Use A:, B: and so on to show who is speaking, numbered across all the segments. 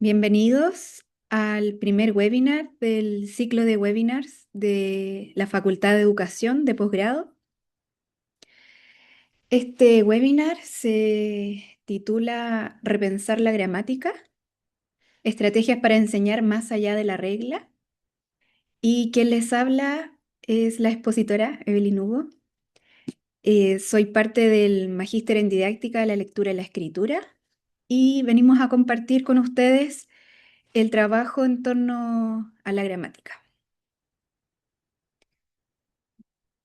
A: Bienvenidos al primer webinar del ciclo de webinars de la Facultad de Educación de Posgrado. Este webinar se titula Repensar la gramática, estrategias para enseñar más allá de la regla. Y quien les habla es la expositora Evelyn Hugo. Soy parte del Magíster en Didáctica de la Lectura y la Escritura y venimos a compartir con ustedes el trabajo en torno a la gramática.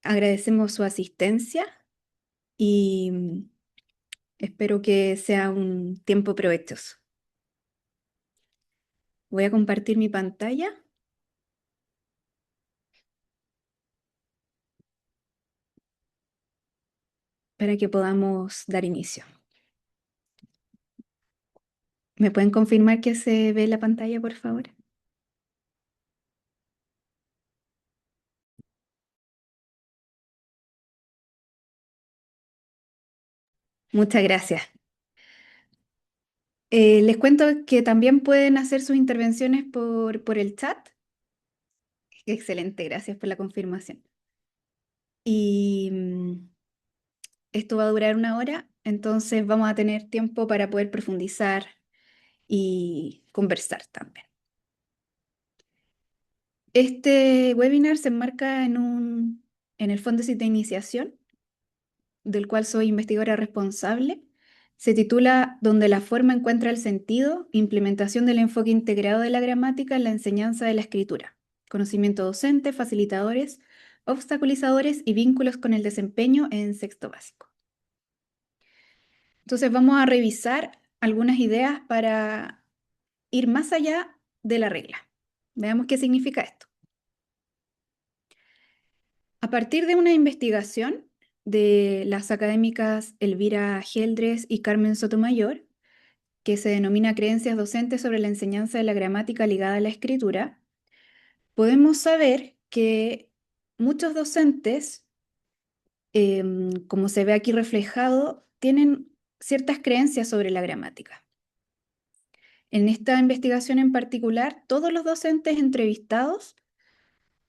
A: Agradecemos su asistencia y espero que sea un tiempo provechoso. Voy a compartir mi pantalla para que podamos dar inicio. ¿Me pueden confirmar que se ve la pantalla, por favor? Muchas gracias. Les cuento que también pueden hacer sus intervenciones por el chat. Excelente, gracias por la confirmación. Y esto va a durar 1 hora, entonces vamos a tener tiempo para poder profundizar y conversar también. Este webinar se enmarca en el Fondo de Iniciación, del cual soy investigadora responsable. Se titula Donde la forma encuentra el sentido, implementación del enfoque integrado de la gramática en la enseñanza de la escritura, conocimiento docente, facilitadores, obstaculizadores y vínculos con el desempeño en sexto básico. Entonces vamos a revisar algunas ideas para ir más allá de la regla. Veamos qué significa esto. A partir de una investigación de las académicas Elvira Geldres y Carmen Sotomayor, que se denomina Creencias docentes sobre la enseñanza de la gramática ligada a la escritura, podemos saber que muchos docentes, como se ve aquí reflejado, tienen ciertas creencias sobre la gramática. En esta investigación en particular, todos los docentes entrevistados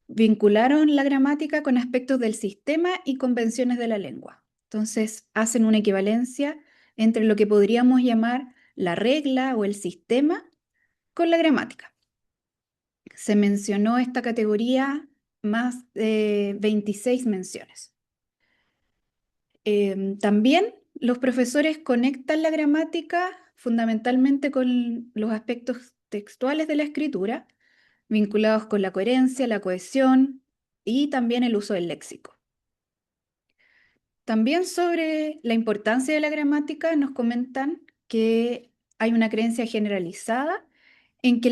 A: vincularon la gramática con aspectos del sistema y convenciones de la lengua. Entonces, hacen una equivalencia entre lo que podríamos llamar la regla o el sistema con la gramática. Se mencionó esta categoría más de 26 menciones. También los profesores conectan la gramática fundamentalmente con los aspectos textuales de la escritura, vinculados con la coherencia, la cohesión y también el uso del léxico. También sobre la importancia de la gramática nos comentan que hay una creencia generalizada en que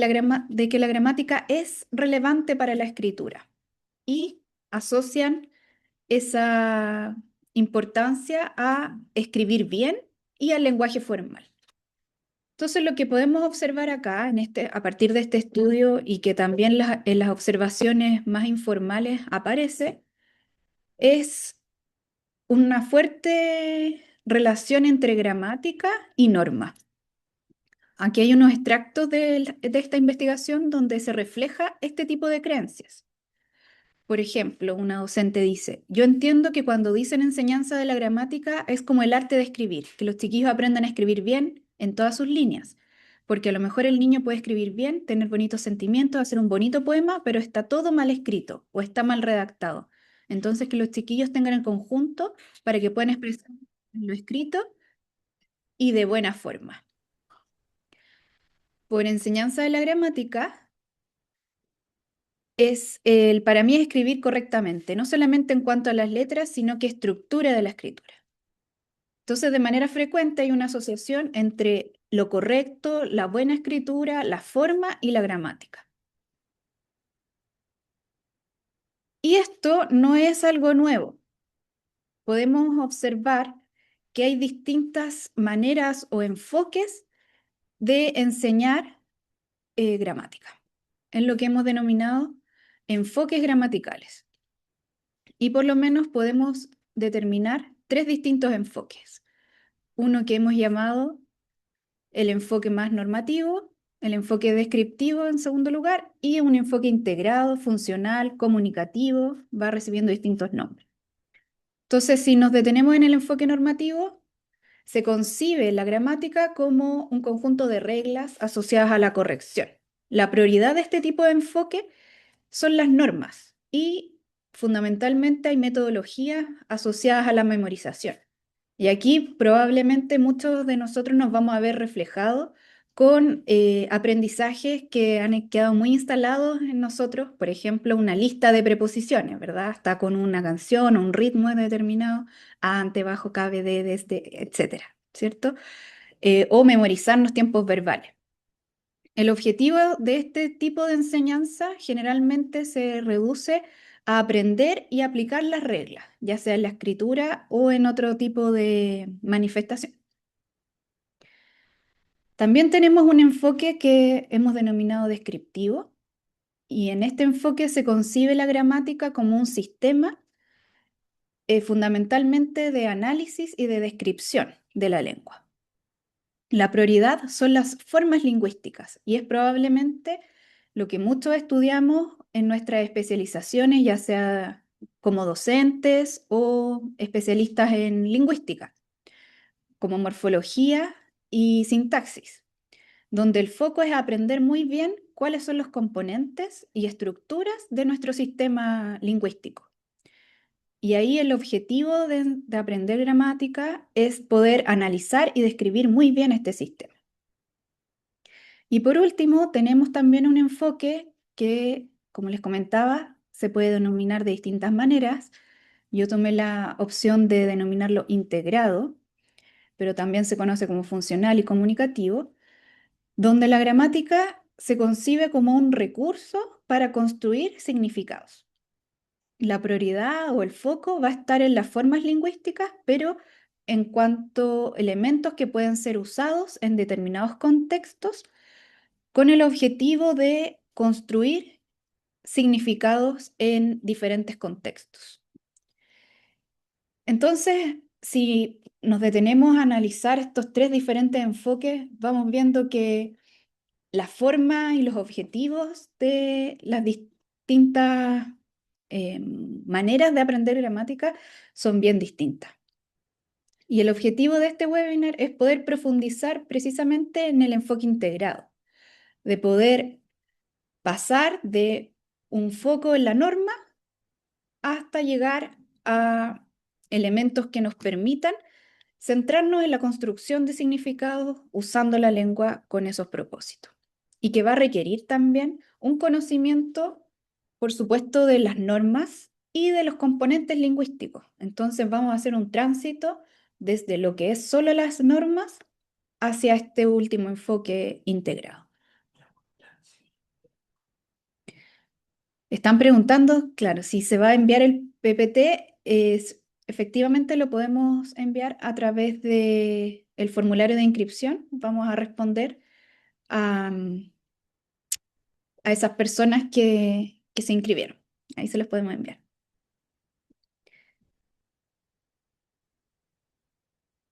A: de que la gramática es relevante para la escritura y asocian esa importancia a escribir bien y al lenguaje formal. Entonces, lo que podemos observar acá, a partir de este estudio y que también en las observaciones más informales aparece, es una fuerte relación entre gramática y norma. Aquí hay unos extractos de esta investigación donde se refleja este tipo de creencias. Por ejemplo, una docente dice, yo entiendo que cuando dicen enseñanza de la gramática es como el arte de escribir, que los chiquillos aprendan a escribir bien en todas sus líneas, porque a lo mejor el niño puede escribir bien, tener bonitos sentimientos, hacer un bonito poema, pero está todo mal escrito o está mal redactado. Entonces, que los chiquillos tengan el conjunto para que puedan expresar lo escrito y de buena forma. Por enseñanza de la gramática, para mí es escribir correctamente, no solamente en cuanto a las letras, sino que estructura de la escritura. Entonces, de manera frecuente hay una asociación entre lo correcto, la buena escritura, la forma y la gramática. Y esto no es algo nuevo. Podemos observar que hay distintas maneras o enfoques de enseñar gramática, en lo que hemos denominado enfoques gramaticales. Y por lo menos podemos determinar 3 distintos enfoques. Uno que hemos llamado el enfoque más normativo, el enfoque descriptivo en segundo lugar y un enfoque integrado, funcional, comunicativo, va recibiendo distintos nombres. Entonces, si nos detenemos en el enfoque normativo, se concibe la gramática como un conjunto de reglas asociadas a la corrección. La prioridad de este tipo de enfoque son las normas y fundamentalmente hay metodologías asociadas a la memorización. Y aquí probablemente muchos de nosotros nos vamos a ver reflejados con aprendizajes que han quedado muy instalados en nosotros, por ejemplo, una lista de preposiciones, ¿verdad? Está con una canción o un ritmo determinado, ante, bajo, cabe, de, desde, etcétera, ¿cierto? O memorizarnos tiempos verbales. El objetivo de este tipo de enseñanza generalmente se reduce a aprender y aplicar las reglas, ya sea en la escritura o en otro tipo de manifestación. También tenemos un enfoque que hemos denominado descriptivo, y en este enfoque se concibe la gramática como un sistema fundamentalmente de análisis y de descripción de la lengua. La prioridad son las formas lingüísticas y es probablemente lo que muchos estudiamos en nuestras especializaciones, ya sea como docentes o especialistas en lingüística, como morfología y sintaxis, donde el foco es aprender muy bien cuáles son los componentes y estructuras de nuestro sistema lingüístico. Y ahí el objetivo de aprender gramática es poder analizar y describir muy bien este sistema. Y por último, tenemos también un enfoque que, como les comentaba, se puede denominar de distintas maneras. Yo tomé la opción de denominarlo integrado, pero también se conoce como funcional y comunicativo, donde la gramática se concibe como un recurso para construir significados. La prioridad o el foco va a estar en las formas lingüísticas, pero en cuanto a elementos que pueden ser usados en determinados contextos con el objetivo de construir significados en diferentes contextos. Entonces, si nos detenemos a analizar estos tres diferentes enfoques, vamos viendo que la forma y los objetivos de las distintas maneras de aprender gramática son bien distintas. Y el objetivo de este webinar es poder profundizar precisamente en el enfoque integrado, de poder pasar de un foco en la norma hasta llegar a elementos que nos permitan centrarnos en la construcción de significados usando la lengua con esos propósitos. Y que va a requerir también un conocimiento, por supuesto, de las normas y de los componentes lingüísticos. Entonces vamos a hacer un tránsito desde lo que es solo las normas hacia este último enfoque integrado. Están preguntando, claro, si se va a enviar el PPT, efectivamente lo podemos enviar a través del formulario de inscripción. Vamos a responder a, a esas personas que se inscribieron. Ahí se los podemos enviar.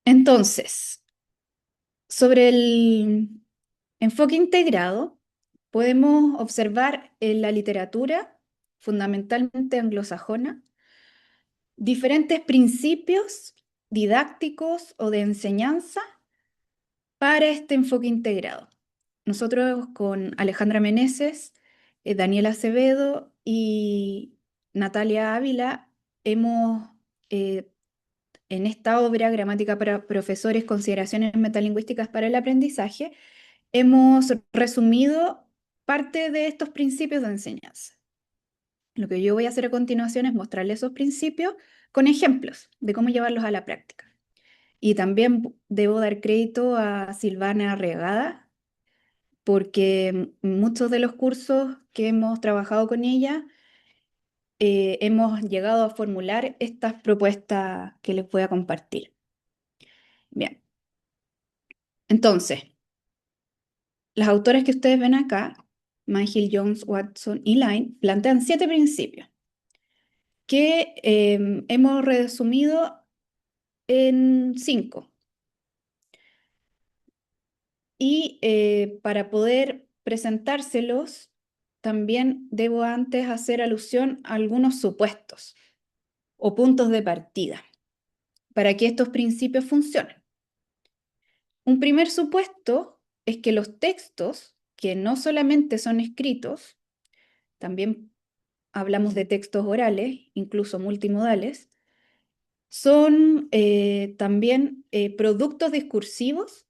A: Entonces, sobre el enfoque integrado, podemos observar en la literatura, fundamentalmente anglosajona, diferentes principios didácticos o de enseñanza para este enfoque integrado. Nosotros con Alejandra Meneses, Daniela Acevedo y Natalia Ávila hemos, en esta obra, Gramática para Profesores, Consideraciones Metalingüísticas para el Aprendizaje, hemos resumido parte de estos principios de enseñanza. Lo que yo voy a hacer a continuación es mostrarles esos principios con ejemplos de cómo llevarlos a la práctica. Y también debo dar crédito a Silvana Regada, porque muchos de los cursos que hemos trabajado con ella, hemos llegado a formular estas propuestas que les voy a compartir. Bien, entonces, las autoras que ustedes ven acá, Manhill, Jones, Watson y Line, plantean 7 principios que hemos resumido en 5. y para poder presentárselos, también debo antes hacer alusión a algunos supuestos o puntos de partida para que estos principios funcionen. Un primer supuesto es que los textos, que no solamente son escritos, también hablamos de textos orales, incluso multimodales, son también productos discursivos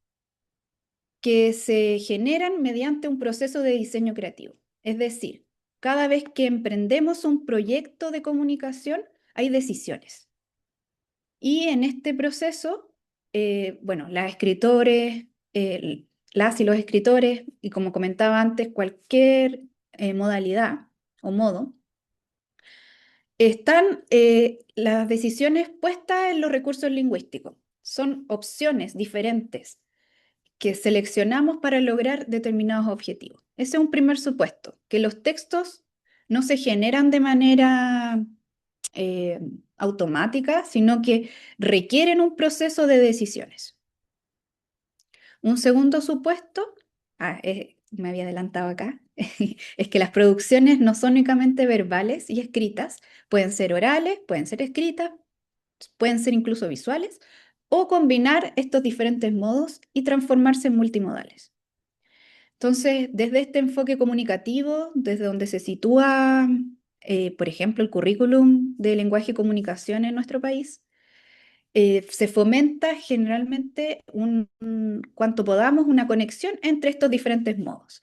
A: que se generan mediante un proceso de diseño creativo. Es decir, cada vez que emprendemos un proyecto de comunicación, hay decisiones. Y en este proceso, bueno, las y los escritores, y como comentaba antes, cualquier modalidad o modo, están las decisiones puestas en los recursos lingüísticos. Son opciones diferentes que seleccionamos para lograr determinados objetivos. Ese es un primer supuesto, que los textos no se generan de manera eh, automática, sino que requieren un proceso de decisiones. Un segundo supuesto, me había adelantado acá, es que las producciones no son únicamente verbales y escritas, pueden ser orales, pueden ser escritas, pueden ser incluso visuales, o combinar estos diferentes modos y transformarse en multimodales. Entonces, desde este enfoque comunicativo, desde donde se sitúa, por ejemplo, el currículum de lenguaje y comunicación en nuestro país, se fomenta generalmente cuanto podamos una conexión entre estos diferentes modos.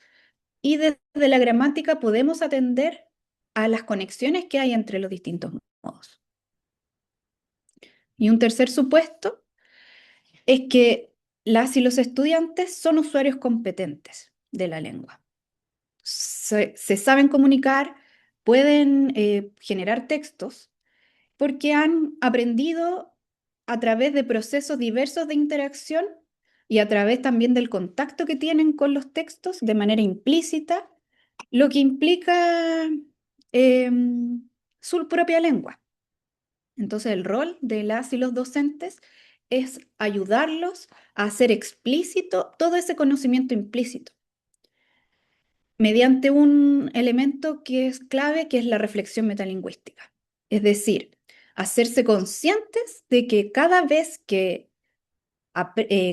A: Y desde la gramática podemos atender a las conexiones que hay entre los distintos modos. Y un tercer supuesto es que las y los estudiantes son usuarios competentes de la lengua. Se saben comunicar, pueden generar textos, porque han aprendido a través de procesos diversos de interacción y a través también del contacto que tienen con los textos de manera implícita, lo que implica su propia lengua. Entonces, el rol de las y los docentes es ayudarlos a hacer explícito todo ese conocimiento implícito mediante un elemento que es clave, que es la reflexión metalingüística. Es decir, hacerse conscientes de que cada vez que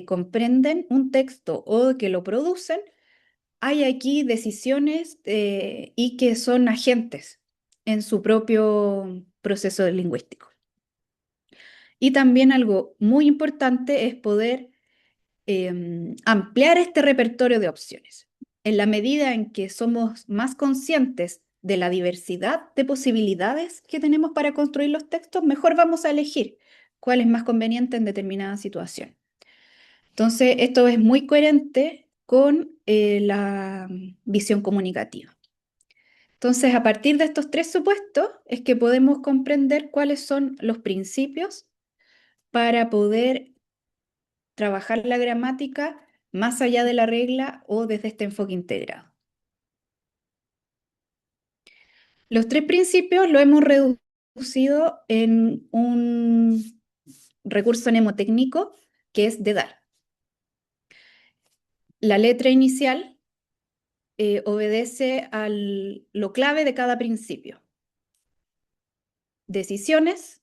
A: comprenden un texto o que lo producen, hay aquí decisiones y que son agentes en su propio proceso lingüístico. Y también algo muy importante es poder ampliar este repertorio de opciones. En la medida en que somos más conscientes de la diversidad de posibilidades que tenemos para construir los textos, mejor vamos a elegir cuál es más conveniente en determinada situación. Entonces, esto es muy coherente con la visión comunicativa. Entonces, a partir de estos tres supuestos, es que podemos comprender cuáles son los principios para poder trabajar la gramática más allá de la regla o desde este enfoque integrado. Los tres principios lo hemos reducido en un recurso mnemotécnico que es dedal. La letra inicial obedece a lo clave de cada principio. Decisiones,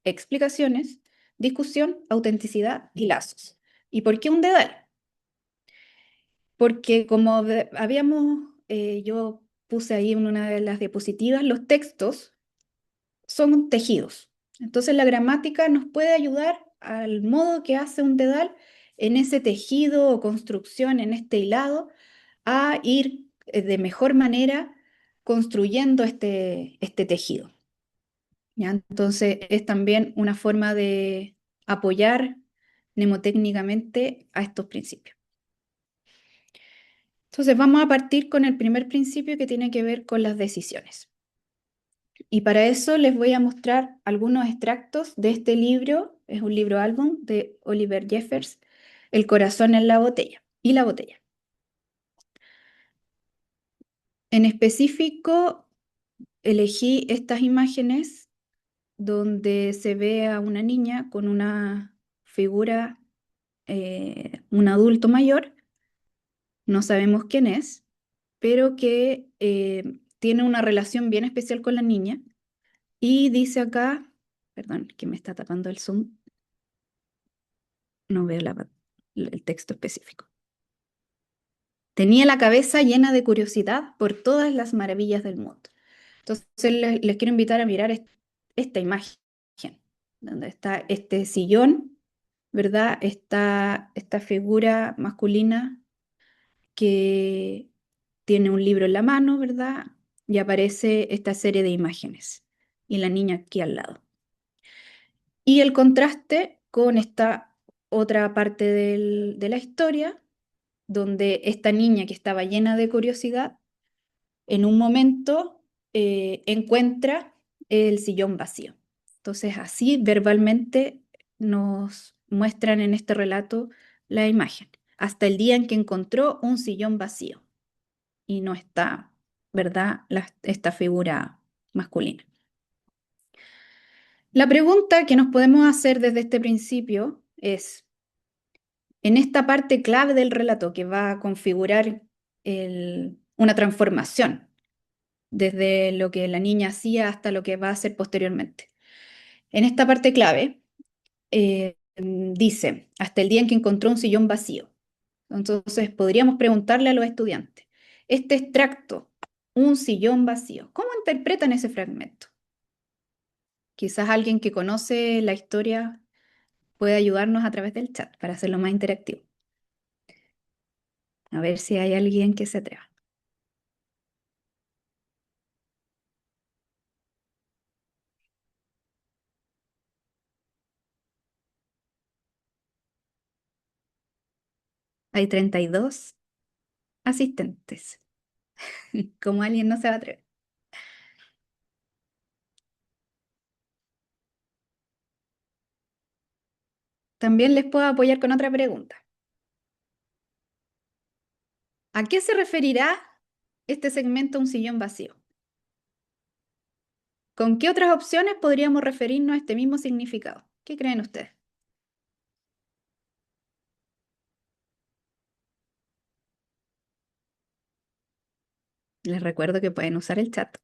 A: explicaciones, discusión, autenticidad y lazos. ¿Y por qué un dedal? Porque como yo puse ahí en una de las diapositivas, los textos son tejidos. Entonces la gramática nos puede ayudar al modo que hace un dedal en ese tejido o construcción, en este hilado, a ir de mejor manera construyendo este tejido. ¿Ya? Entonces es también una forma de apoyar mnemotécnicamente a estos principios. Entonces vamos a partir con el primer principio que tiene que ver con las decisiones. Y para eso les voy a mostrar algunos extractos de este libro, es un libro álbum de Oliver Jeffers, El corazón en la botella y la botella. En específico, elegí estas imágenes donde se ve a una niña con una figura, un adulto mayor, no sabemos quién es, pero que tiene una relación bien especial con la niña. Y dice acá, perdón, que me está tapando el zoom, no veo el texto específico. Tenía la cabeza llena de curiosidad por todas las maravillas del mundo. Entonces les quiero invitar a mirar esta imagen, donde está este sillón, ¿verdad? Está esta figura masculina que tiene un libro en la mano, ¿verdad? Y aparece esta serie de imágenes y la niña aquí al lado. Y el contraste con esta otra parte de la historia, donde esta niña que estaba llena de curiosidad, en un momento encuentra el sillón vacío. Entonces, así verbalmente nos muestran en este relato la imagen, hasta el día en que encontró un sillón vacío y no está, ¿verdad? Esta figura masculina. La pregunta que nos podemos hacer desde este principio es, en esta parte clave del relato que va a configurar una transformación, desde lo que la niña hacía hasta lo que va a hacer posteriormente. En esta parte clave dice, hasta el día en que encontró un sillón vacío. Entonces podríamos preguntarle a los estudiantes, este extracto, un sillón vacío, ¿cómo interpretan ese fragmento? Quizás alguien que conoce la historia puede ayudarnos a través del chat para hacerlo más interactivo. A ver si hay alguien que se atreva. Hay 32 asistentes. Como alguien no se va a atrever. También les puedo apoyar con otra pregunta. ¿A qué se referirá este segmento un sillón vacío? ¿Con qué otras opciones podríamos referirnos a este mismo significado? ¿Qué creen ustedes? Les recuerdo que pueden usar el chat.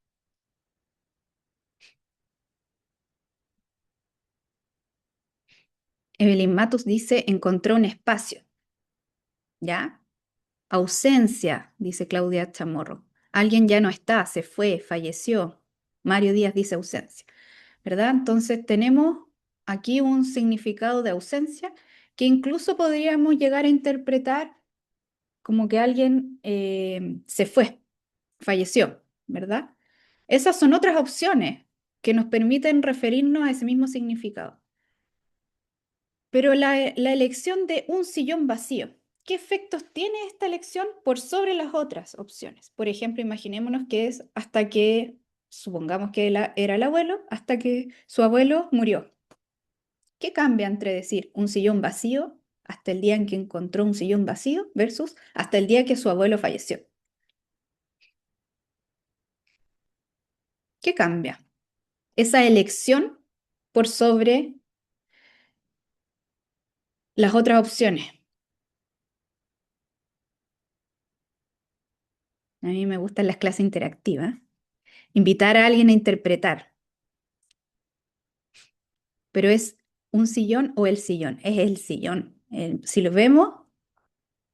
A: Evelyn Matus dice, encontró un espacio. ¿Ya? Ausencia, dice Claudia Chamorro. Alguien ya no está, se fue, falleció. Mario Díaz dice ausencia. ¿Verdad? Entonces tenemos aquí un significado de ausencia que incluso podríamos llegar a interpretar como que alguien se fue, falleció, ¿verdad? Esas son otras opciones que nos permiten referirnos a ese mismo significado. Pero la elección de un sillón vacío, ¿qué efectos tiene esta elección por sobre las otras opciones? Por ejemplo, imaginémonos que es hasta que, supongamos que era el abuelo, hasta que su abuelo murió. ¿Qué cambia entre decir un sillón vacío hasta el día en que encontró un sillón vacío versus hasta el día que su abuelo falleció? ¿Qué cambia? Esa elección por sobre las otras opciones. A mí me gustan las clases interactivas. Invitar a alguien a interpretar, pero ¿es un sillón o el sillón? Es el sillón. Si lo vemos,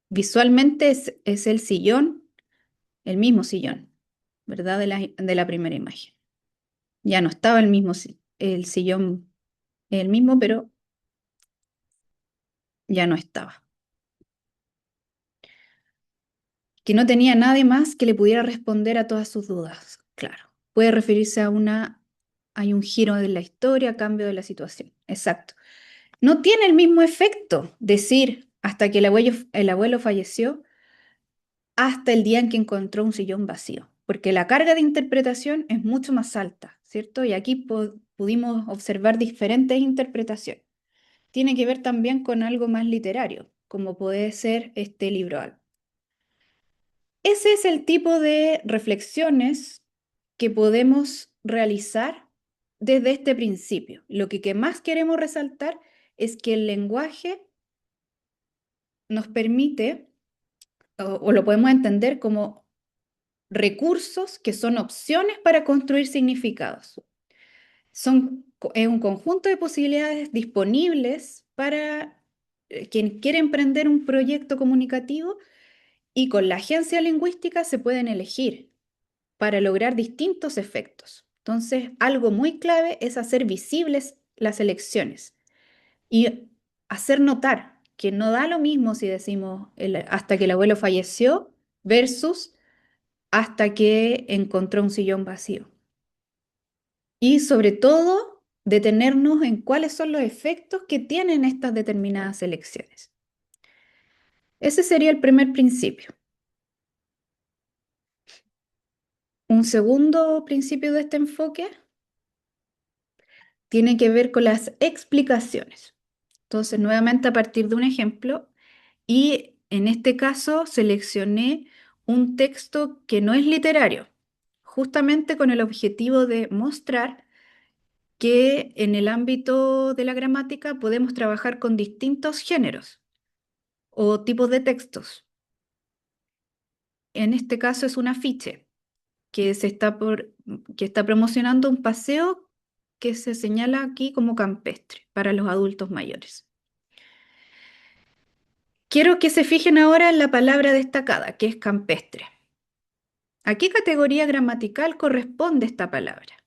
A: visualmente es el sillón, el mismo sillón, ¿verdad? De la primera imagen. Ya no estaba el sillón, el mismo, pero ya no estaba. Que no tenía nadie más que le pudiera responder a todas sus dudas. Claro, puede referirse hay un giro de la historia, cambio de la situación. Exacto. No tiene el mismo efecto decir hasta que el abuelo falleció, hasta el día en que encontró un sillón vacío, porque la carga de interpretación es mucho más alta, ¿cierto? Y aquí pudimos observar diferentes interpretaciones. Tiene que ver también con algo más literario, como puede ser este libro. Ese es el tipo de reflexiones que podemos realizar desde este principio. Lo que más queremos resaltar es que el lenguaje nos permite o lo podemos entender como recursos que son opciones para construir significados. Es un conjunto de posibilidades disponibles para quien quiere emprender un proyecto comunicativo y con la agencia lingüística se pueden elegir para lograr distintos efectos. Entonces, algo muy clave es hacer visibles las elecciones y hacer notar que no da lo mismo si decimos hasta que el abuelo falleció versus hasta que encontró un sillón vacío. Y sobre todo, detenernos en cuáles son los efectos que tienen estas determinadas elecciones. Ese sería el primer principio. Un segundo principio de este enfoque tiene que ver con las explicaciones. Entonces, nuevamente a partir de un ejemplo, y en este caso seleccioné un texto que no es literario, justamente con el objetivo de mostrar que en el ámbito de la gramática podemos trabajar con distintos géneros o tipos de textos. En este caso es un afiche que está promocionando un paseo que se señala aquí como campestre para los adultos mayores. Quiero que se fijen ahora en la palabra destacada, que es campestre. ¿A qué categoría gramatical corresponde esta palabra?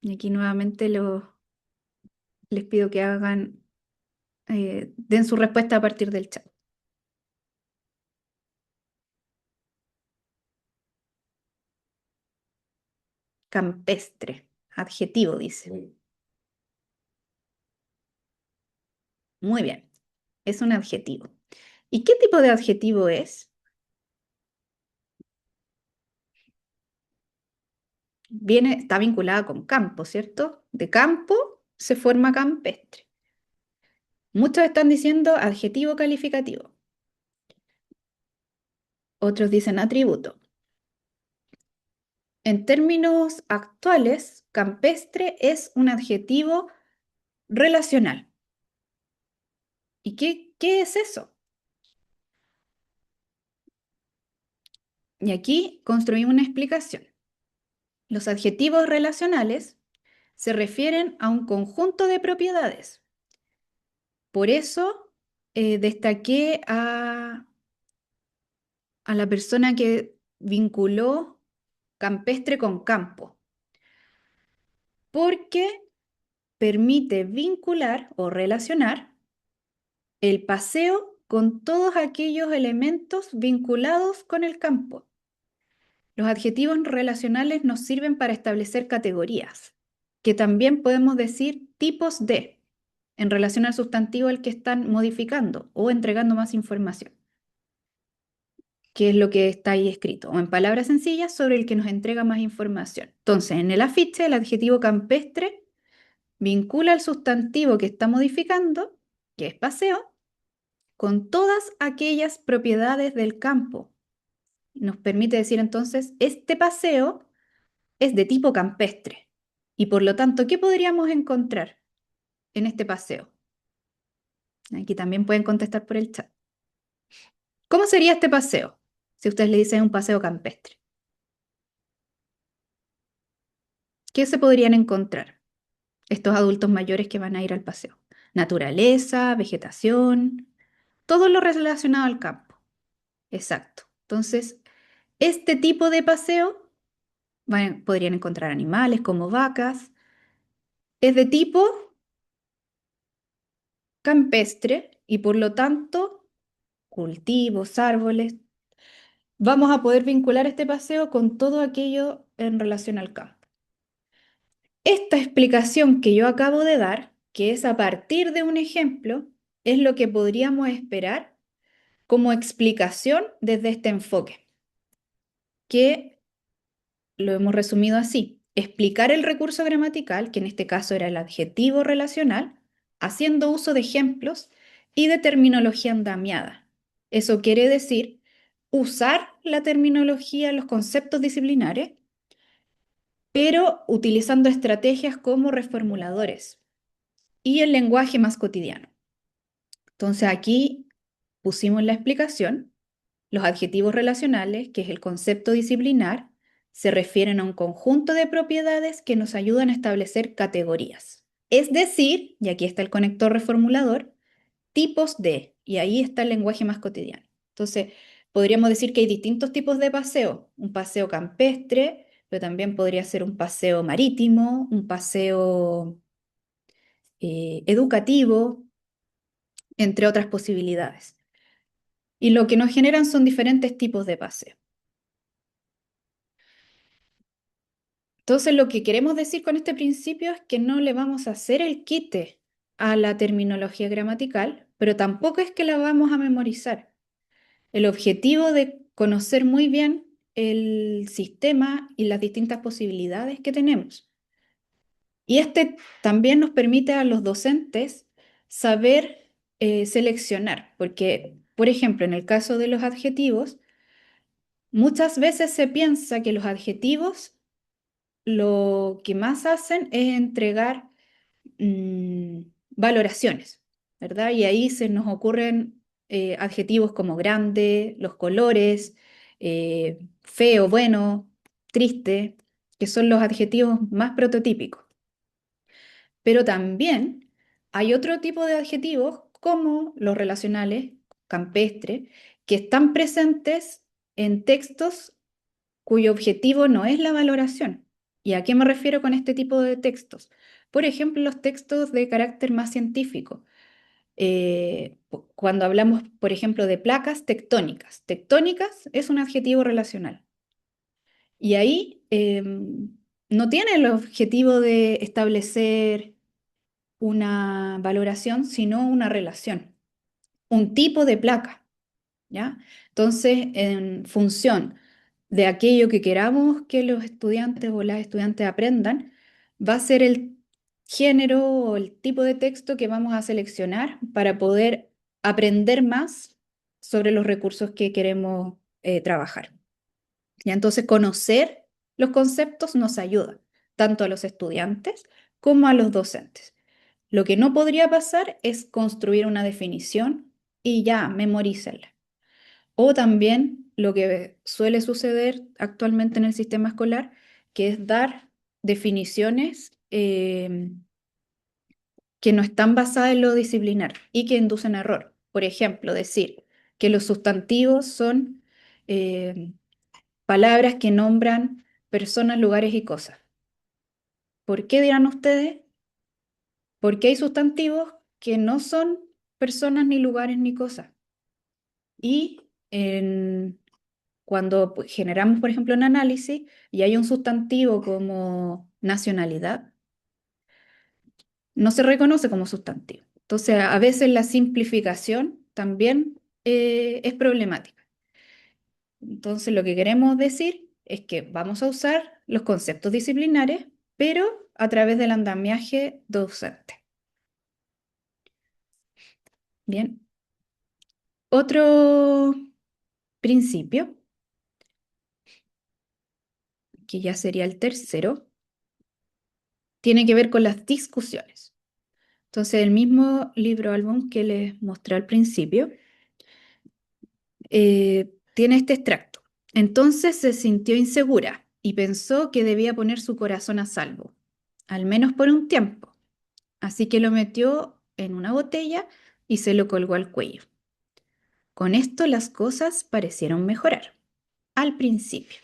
A: Y aquí nuevamente les pido que den su respuesta a partir del chat. Campestre, adjetivo, dice. Muy bien, es un adjetivo. ¿Y qué tipo de adjetivo es? Está vinculada con campo, ¿cierto? De campo se forma campestre. Muchos están diciendo adjetivo calificativo. Otros dicen atributo. En términos actuales, campestre es un adjetivo relacional. ¿Y qué es eso? Y aquí construimos una explicación. Los adjetivos relacionales se refieren a un conjunto de propiedades. Por eso destaqué a la persona que vinculó campestre con campo, porque permite vincular o relacionar el paseo con todos aquellos elementos vinculados con el campo. Los adjetivos relacionales nos sirven para establecer categorías, que también podemos decir tipos de, en relación al sustantivo al que están modificando o entregando más información, que es lo que está ahí escrito, o en palabras sencillas, sobre el que nos entrega más información. Entonces, en el afiche, el adjetivo campestre vincula el sustantivo que está modificando, que es paseo, con todas aquellas propiedades del campo. Nos permite decir entonces, este paseo es de tipo campestre. Y por lo tanto, ¿qué podríamos encontrar en este paseo? Aquí también pueden contestar por el chat. ¿Cómo sería este paseo? Si ustedes le dicen un paseo campestre. ¿Qué se podrían encontrar estos adultos mayores que van a ir al paseo? Naturaleza, vegetación, todo lo relacionado al campo. Exacto. Entonces, este tipo de paseo podrían encontrar animales como vacas. Es de tipo campestre y por lo tanto cultivos, árboles. Vamos a poder vincular este paseo con todo aquello en relación al campo. Esta explicación que yo acabo de dar, que es a partir de un ejemplo, es lo que podríamos esperar como explicación desde este enfoque, que lo hemos resumido así: explicar el recurso gramatical, que en este caso era el adjetivo relacional, haciendo uso de ejemplos y de terminología andamiada. Eso quiere decir usar la terminología, los conceptos disciplinares, pero utilizando estrategias como reformuladores y el lenguaje más cotidiano. Entonces aquí pusimos la explicación Los adjetivos relacionales, que es el concepto disciplinar, se refieren a un conjunto de propiedades que nos ayudan a establecer categorías. Es decir, y aquí está el conector reformulador, tipos de, y ahí está el lenguaje más cotidiano. Entonces, podríamos decir que hay distintos tipos de paseo. Un paseo campestre, pero también podría ser un paseo marítimo, un paseo educativo, entre otras posibilidades. Y lo que nos generan son diferentes tipos de paseo. Entonces, lo que queremos decir con este principio es que no le vamos a hacer el quite a la terminología gramatical, pero tampoco es que la vamos a memorizar. El objetivo de conocer muy bien el sistema y las distintas posibilidades que tenemos. Y este también nos permite a los docentes saber seleccionar, porque, por ejemplo, en el caso de los adjetivos, muchas veces se piensa que los adjetivos lo que más hacen es entregar mm, valoraciones, ¿verdad? Y ahí se nos ocurren adjetivos como grande, los colores, feo, bueno, triste, que son los adjetivos más prototípicos. Pero también hay otro tipo de adjetivos como los relacionales, campestre, que están presentes en textos cuyo objetivo no es la valoración. ¿Y a qué me refiero con este tipo de textos? Por ejemplo, los textos de carácter más científico. Cuando hablamos, por ejemplo, de placas tectónicas. Tectónicas es un adjetivo relacional. Y ahí no tiene el objetivo de establecer una valoración, sino una relación, un tipo de placa. ¿Ya? Entonces, en función de aquello que queramos que los estudiantes o las estudiantes aprendan, va a ser el género o el tipo de texto que vamos a seleccionar para poder aprender más sobre los recursos que queremos trabajar. ¿Ya? Entonces, conocer los conceptos nos ayuda tanto a los estudiantes como a los docentes. Lo que no podría pasar es construir una definición y ya memorízala. O también lo que suele suceder actualmente en el sistema escolar, que es dar definiciones que no están basadas en lo disciplinar y que inducen a error. Por ejemplo, decir que los sustantivos son eh, palabras que nombran personas, lugares y cosas. ¿Por qué dirán ustedes? Porque hay sustantivos que no son personas, ni lugares, ni cosas. Y cuando pues, generamos, por ejemplo, un análisis y hay un sustantivo como nacionalidad, no se reconoce como sustantivo. Entonces, a veces la simplificación también es problemática. Entonces, lo que queremos decir es que vamos a usar los conceptos disciplinares, pero a través del andamiaje docente. Bien. Otro principio, que ya sería el tercero, tiene que ver con las discusiones. Entonces, el mismo libro álbum que les mostré al principio tiene este extracto. Entonces se sintió insegura y pensó que debía poner su corazón a salvo, al menos por un tiempo. Así que lo metió en una botella y se lo colgó al cuello. Con esto las cosas parecieron mejorar, al principio.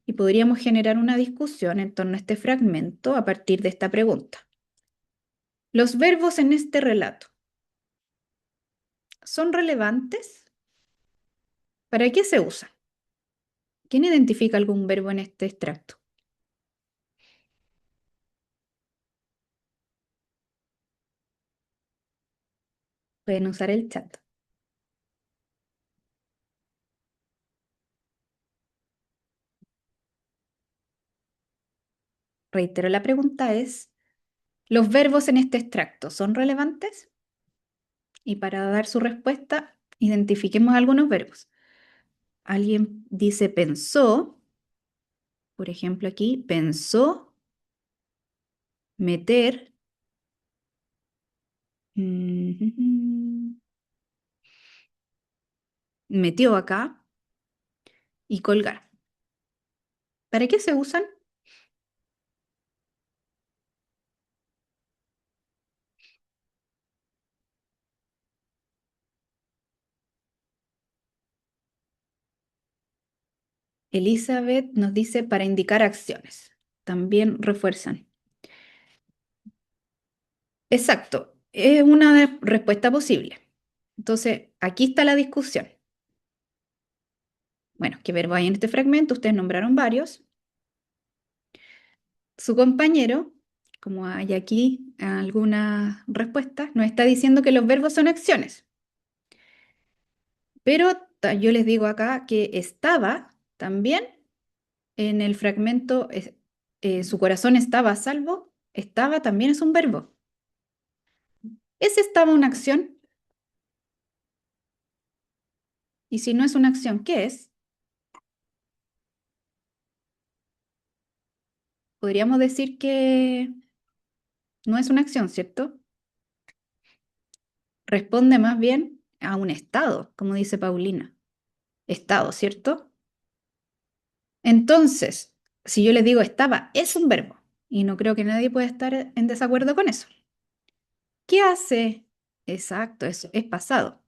A: Y podríamos generar una discusión en torno a este fragmento a partir de esta pregunta. ¿Los verbos en este relato son relevantes? ¿Para qué se usan? ¿Quién identifica algún verbo en este extracto? Pueden usar el chat. Reitero, la pregunta es, ¿los verbos en este extracto son relevantes? Y para dar su respuesta, identifiquemos algunos verbos. Alguien dice pensó, por ejemplo aquí, pensó, meter, mm, metió acá y colgar. ¿Para qué se usan? Elizabeth nos dice para indicar acciones. También refuerzan. Exacto, es una respuesta posible. Entonces, aquí está la discusión. Bueno, ¿qué verbo hay en este fragmento? Ustedes nombraron varios. Su compañero, como hay aquí algunas respuestas, nos está diciendo que los verbos son acciones. Pero yo les digo acá que estaba también en el fragmento, su corazón estaba a salvo, estaba también es un verbo. ¿Es estaba una acción? Y si no es una acción, ¿qué es? Podríamos decir que no es una acción, ¿cierto? Responde más bien a un estado, como dice Paulina. Estado, ¿cierto? Entonces, si yo les digo estaba, es un verbo. Y no creo que nadie pueda estar en desacuerdo con eso. ¿Qué hace? Exacto, eso es pasado.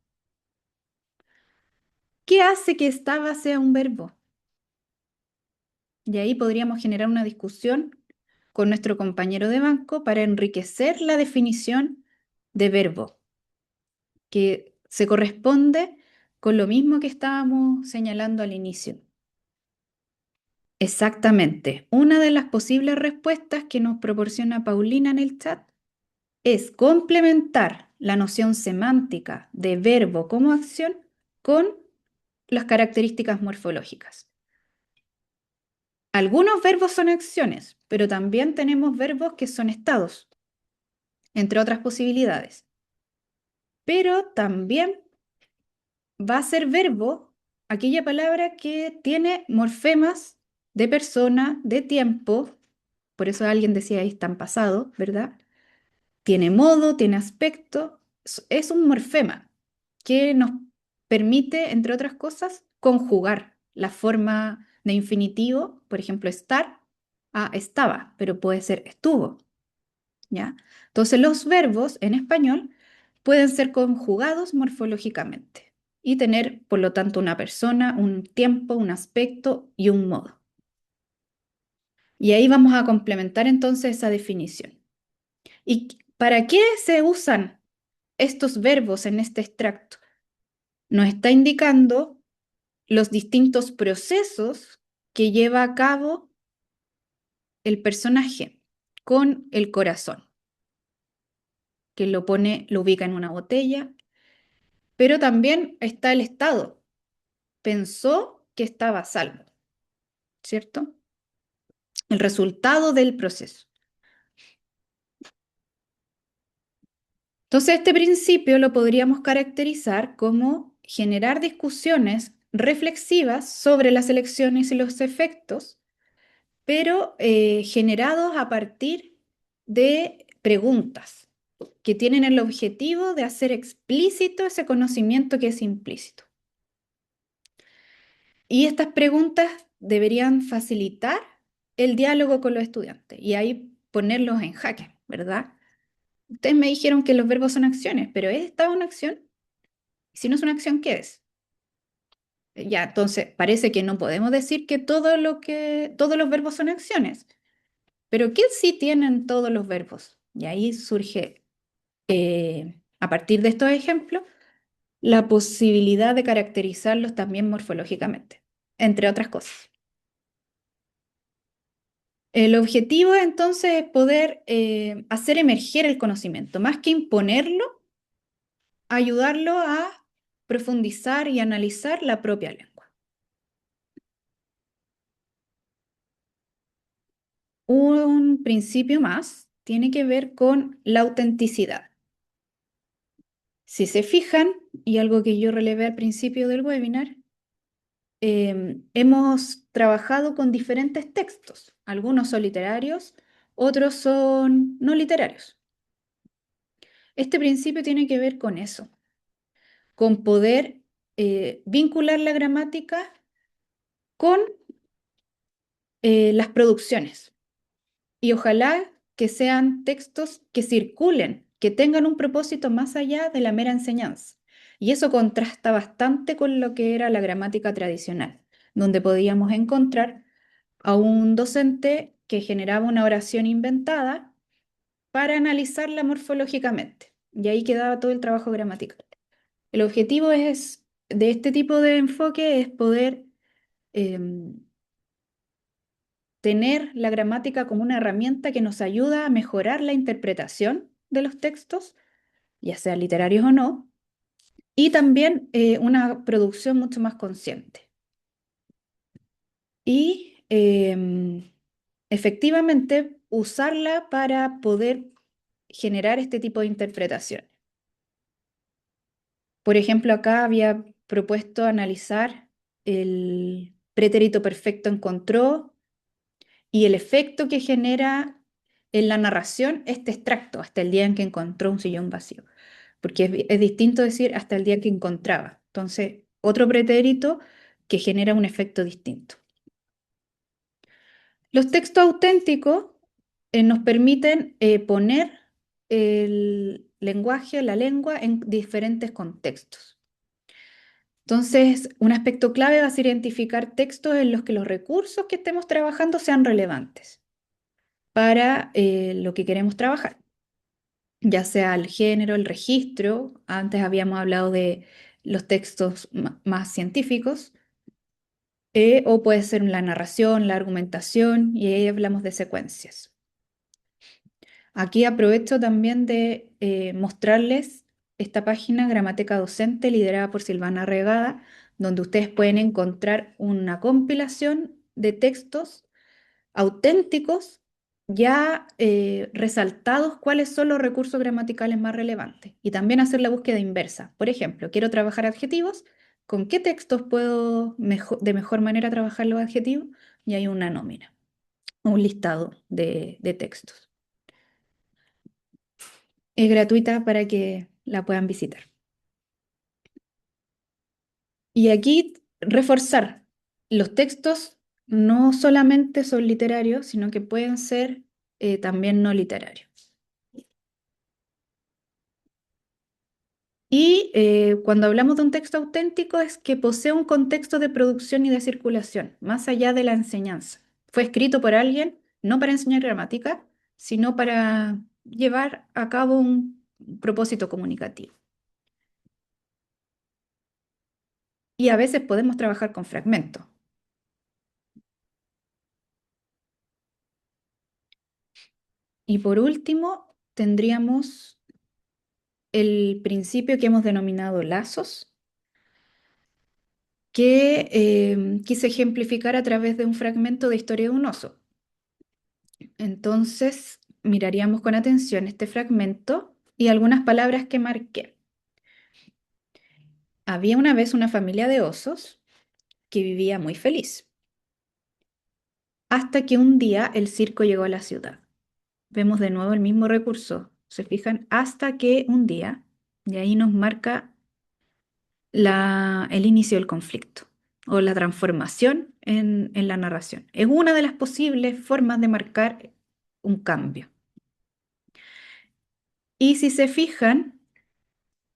A: ¿Qué hace que estaba sea un verbo? Y ahí podríamos generar una discusión con nuestro compañero de banco para enriquecer la definición de verbo, que se corresponde con lo mismo que estábamos señalando al inicio. Exactamente. Una de las posibles respuestas que nos proporciona Paulina en el chat es complementar la noción semántica de verbo como acción con las características morfológicas. Algunos verbos son acciones, pero también tenemos verbos que son estados, entre otras posibilidades. Pero también va a ser verbo aquella palabra que tiene morfemas de persona, de tiempo, por eso alguien decía ahí están pasado, ¿verdad? Tiene modo, tiene aspecto, es un morfema que nos permite, entre otras cosas, conjugar la forma de infinitivo, por ejemplo, estar, a estaba, pero puede ser estuvo, ¿ya? Entonces los verbos en español pueden ser conjugados morfológicamente y tener, por lo tanto, una persona, un tiempo, un aspecto y un modo. Y ahí vamos a complementar entonces esa definición. ¿Y para qué se usan estos verbos en este extracto? Nos está indicando los distintos procesos que lleva a cabo el personaje con el corazón, que lo pone, lo ubica en una botella, pero también está el estado. Pensó que estaba a salvo, ¿cierto? El resultado del proceso. Entonces, este principio lo podríamos caracterizar como generar discusiones reflexivas sobre las elecciones y los efectos, pero generados a partir de preguntas que tienen el objetivo de hacer explícito ese conocimiento que es implícito. Y estas preguntas deberían facilitar el diálogo con los estudiantes y ahí ponerlos en jaque, ¿verdad? Ustedes me dijeron que los verbos son acciones, pero ¿es esta una acción? Si no es una acción, ¿qué es? Ya, entonces parece que no podemos decir que todos los verbos son acciones, pero ¿qué sí tienen todos los verbos? Y ahí surge, a partir de estos ejemplos, la posibilidad de caracterizarlos también morfológicamente, entre otras cosas. El objetivo entonces es poder hacer emerger el conocimiento, más que imponerlo, ayudarlo a profundizar y analizar la propia lengua. Un principio más tiene que ver con la autenticidad. Si se fijan, y algo que yo relevé al principio del webinar, hemos trabajado con diferentes textos. Algunos son literarios, otros son no literarios. Este principio tiene que ver con eso, con poder vincular la gramática con las producciones. Y ojalá que sean textos que circulen, que tengan un propósito más allá de la mera enseñanza. Y eso contrasta bastante con lo que era la gramática tradicional, donde podíamos encontrar a un docente que generaba una oración inventada para analizarla morfológicamente. Y ahí quedaba todo el trabajo gramatical. El objetivo de este tipo de enfoque es poder em, tener la gramática como una herramienta que nos ayuda a mejorar la interpretación de los textos, ya sean literarios o no, y también una producción mucho más consciente. Y efectivamente usarla para poder generar este tipo de interpretación. Por ejemplo, acá había propuesto analizar el pretérito perfecto encontró y el efecto que genera en la narración este extracto, hasta el día en que encontró un sillón vacío, porque es distinto decir hasta el día que encontraba. Entonces, otro pretérito que genera un efecto distinto. Los textos auténticos nos permiten poner el lenguaje, la lengua en diferentes contextos. Entonces, un aspecto clave va a ser identificar textos en los que los recursos que estemos trabajando sean relevantes para lo que queremos trabajar, ya sea el género, el registro. Antes habíamos hablado de los textos más científicos, o puede ser la narración, la argumentación, y ahí hablamos de secuencias. Aquí aprovecho también de mostrarles esta página Gramática Docente liderada por Silvana Regada, donde ustedes pueden encontrar una compilación de textos auténticos ya resaltados cuáles son los recursos gramaticales más relevantes y también hacer la búsqueda inversa. Por ejemplo, quiero trabajar adjetivos, ¿con qué textos puedo de mejor manera trabajar los adjetivos? Y hay una nómina, un listado de textos. Es gratuita para que la puedan visitar. Y aquí reforzar, los textos no solamente son literarios, sino que pueden ser también no literarios. Y cuando hablamos de un texto auténtico es que posee un contexto de producción y de circulación, más allá de la enseñanza. Fue escrito por alguien, no para enseñar gramática, sino para llevar a cabo un propósito comunicativo. Y a veces podemos trabajar con fragmentos. Y por último, tendríamos el principio que hemos denominado lazos, que quise ejemplificar a través de un fragmento de Historia de un oso. Entonces, miraríamos con atención este fragmento y algunas palabras que marqué. Había una vez una familia de osos que vivía muy feliz, hasta que un día el circo llegó a la ciudad. Vemos de nuevo el mismo recurso, se fijan, hasta que un día, y ahí nos marca el inicio del conflicto o la transformación en la narración. Es una de las posibles formas de marcar un cambio. Y si se fijan,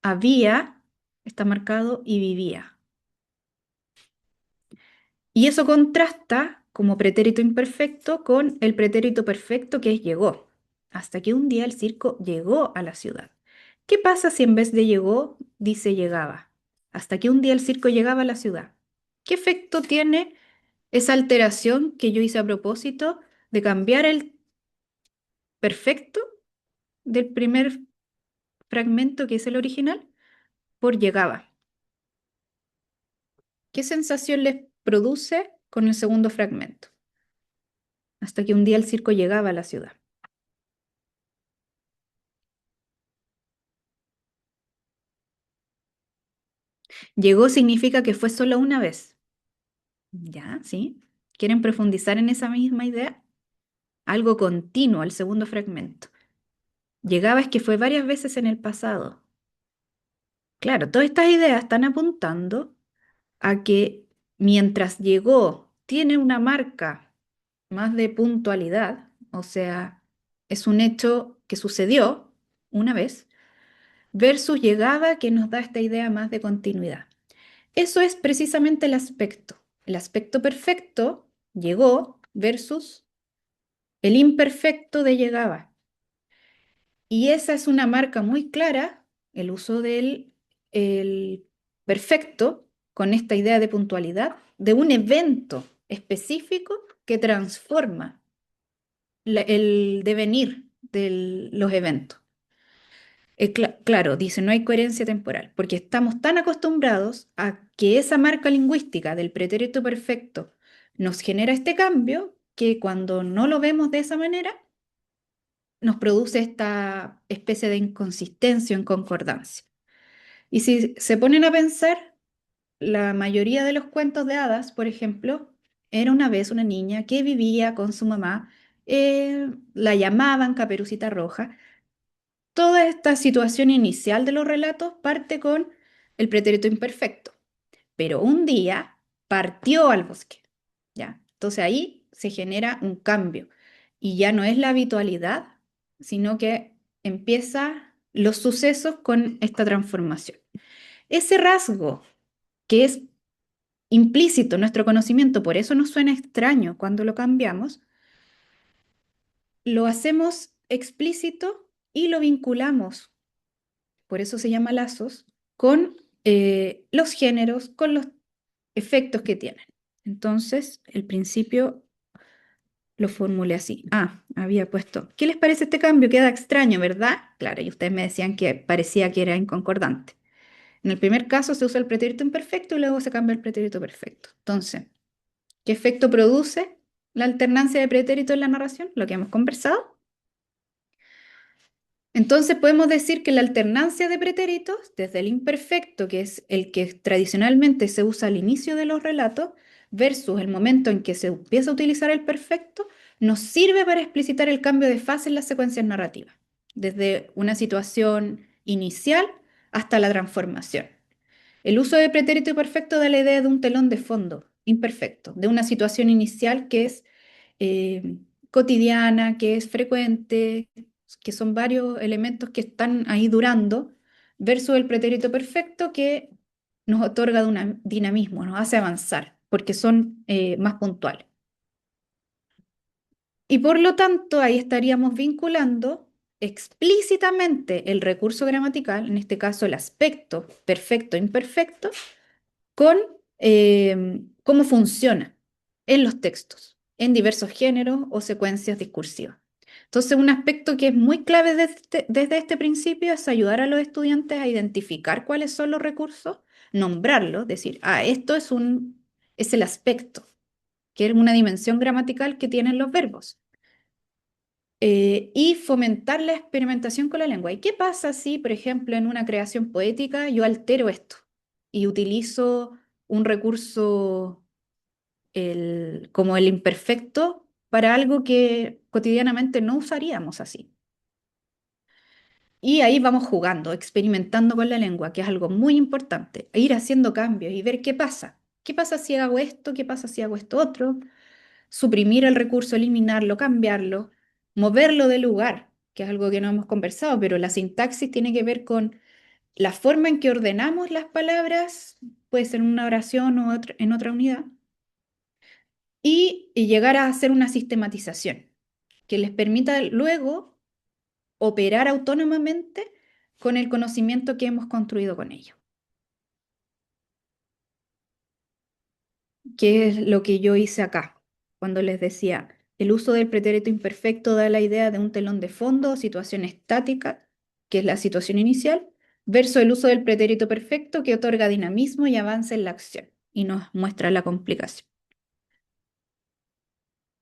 A: había, está marcado, y vivía. Y eso contrasta como pretérito imperfecto con el pretérito perfecto que es llegó. Hasta que un día el circo llegó a la ciudad. ¿Qué pasa si en vez de llegó dice llegaba? Hasta que un día el circo llegaba a la ciudad. ¿Qué efecto tiene esa alteración que yo hice a propósito de cambiar el perfecto del primer fragmento, que es el original, por llegaba? ¿Qué sensación les produce con el segundo fragmento? Hasta que un día el circo llegaba a la ciudad. Llegó significa que fue solo una vez. ¿Ya? ¿Sí? ¿Quieren profundizar en esa misma idea? Algo continuo, el segundo fragmento. Llegaba es que fue varias veces en el pasado. Claro, todas estas ideas están apuntando a que mientras llegó tiene una marca más de puntualidad, o sea, es un hecho que sucedió una vez, versus llegaba que nos da esta idea más de continuidad. Eso es precisamente el aspecto. El aspecto perfecto llegó versus el imperfecto de llegaba. Y esa es una marca muy clara, el uso del el perfecto con esta idea de puntualidad, de un evento específico que transforma el devenir de los eventos. Claro, dice, no hay coherencia temporal, porque estamos tan acostumbrados a que esa marca lingüística del pretérito perfecto nos genera este cambio que cuando no lo vemos de esa manera, nos produce esta especie de inconsistencia o inconcordancia. Y si se ponen a pensar, la mayoría de los cuentos de hadas, por ejemplo, era una vez una niña que vivía con su mamá, la llamaban Caperucita Roja. Toda esta situación inicial de los relatos parte con el pretérito imperfecto, pero un día partió al bosque, ¿ya? Entonces ahí se genera un cambio y ya no es la habitualidad, sino que empieza los sucesos con esta transformación. Ese rasgo que es implícito en nuestro conocimiento, por eso nos suena extraño cuando lo cambiamos, lo hacemos explícito y lo vinculamos, por eso se llama lazos, con los géneros, con los efectos que tienen. Entonces, el principio lo formulé así. Ah, había puesto, ¿qué les parece este cambio? Queda extraño, ¿verdad? Claro, y ustedes me decían que parecía que era inconcordante. En el primer caso se usa el pretérito imperfecto y luego se cambia el pretérito perfecto. Entonces, ¿qué efecto produce la alternancia de pretérito en la narración? Lo que hemos conversado. Entonces podemos decir que la alternancia de pretéritos, desde el imperfecto, que es el que tradicionalmente se usa al inicio de los relatos, versus el momento en que se empieza a utilizar el perfecto, nos sirve para explicitar el cambio de fase en las secuencias narrativas, desde una situación inicial hasta la transformación. El uso de pretérito perfecto da la idea de un telón de fondo imperfecto, de una situación inicial que es eh, cotidiana, que es frecuente, que son varios elementos que están ahí durando, versus el pretérito perfecto que nos otorga un dinamismo, nos hace avanzar, porque son más puntuales. Y por lo tanto, ahí estaríamos vinculando explícitamente el recurso gramatical, en este caso el aspecto perfecto e imperfecto, con cómo funciona en los textos, en diversos géneros o secuencias discursivas. Entonces, un aspecto que es muy clave desde este principio es ayudar a los estudiantes a identificar cuáles son los recursos, nombrarlos, decir, ah, esto es el aspecto, que es una dimensión gramatical que tienen los verbos. Y fomentar la experimentación con la lengua. ¿Y qué pasa si, por ejemplo, en una creación poética yo altero esto y utilizo un recurso como el imperfecto para algo que cotidianamente no usaríamos así? Y ahí vamos jugando, experimentando con la lengua, que es algo muy importante, e ir haciendo cambios y ver qué pasa. ¿Qué pasa si hago esto? ¿Qué pasa si hago esto otro? Suprimir el recurso, eliminarlo, cambiarlo, moverlo de lugar, que es algo que no hemos conversado, pero la sintaxis tiene que ver con la forma en que ordenamos las palabras, puede ser en una oración o en otra unidad, y llegar a hacer una sistematización que les permita luego operar autónomamente con el conocimiento que hemos construido con ellos, que es lo que yo hice acá, cuando les decía, el uso del pretérito imperfecto da la idea de un telón de fondo o situación estática, que es la situación inicial, versus el uso del pretérito perfecto que otorga dinamismo y avance en la acción y nos muestra la complicación.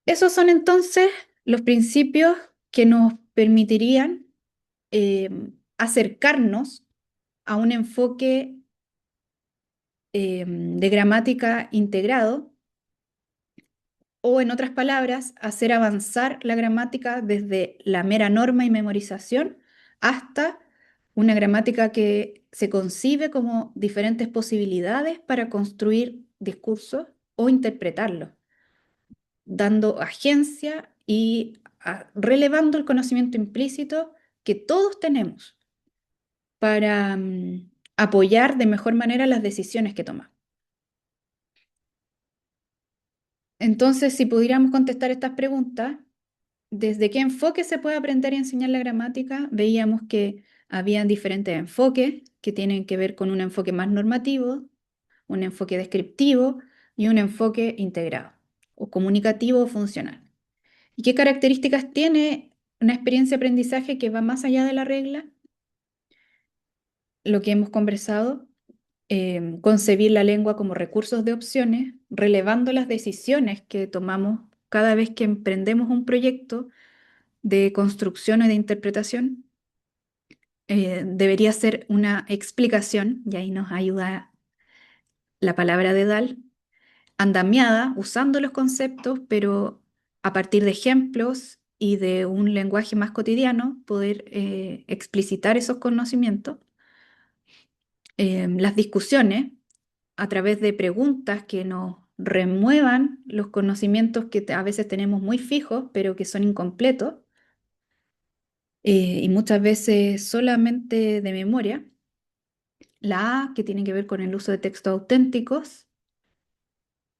A: Esos son entonces los principios que nos permitirían eh, acercarnos a un enfoque de gramática integrado, o en otras palabras, hacer avanzar la gramática desde la mera norma y memorización hasta Una gramática que se concibe como diferentes posibilidades para construir discursos o interpretarlos, dando agencia y relevando el conocimiento implícito que todos tenemos para apoyar de mejor manera las decisiones que tomamos. Entonces, si pudiéramos contestar estas preguntas, ¿desde qué enfoque se puede aprender y enseñar la gramática? Veíamos que había diferentes enfoques que tienen que ver con un enfoque más normativo, un enfoque descriptivo y un enfoque integrado o comunicativo o funcional. ¿Y qué características tiene una experiencia de aprendizaje que va más allá de la regla? Lo que hemos conversado, concebir la lengua como recursos de opciones, relevando las decisiones que tomamos cada vez que emprendemos un proyecto de construcción o de interpretación. Debería ser una explicación, y ahí nos ayuda la palabra de Dahl, andamiada, usando los conceptos, pero a partir de ejemplos y de un lenguaje más cotidiano, poder explicitar esos conocimientos. Las discusiones a través de preguntas que nos remuevan los conocimientos que a veces tenemos muy fijos, pero que son incompletos, y muchas veces solamente de memoria. La A, que tiene que ver con el uso de textos auténticos,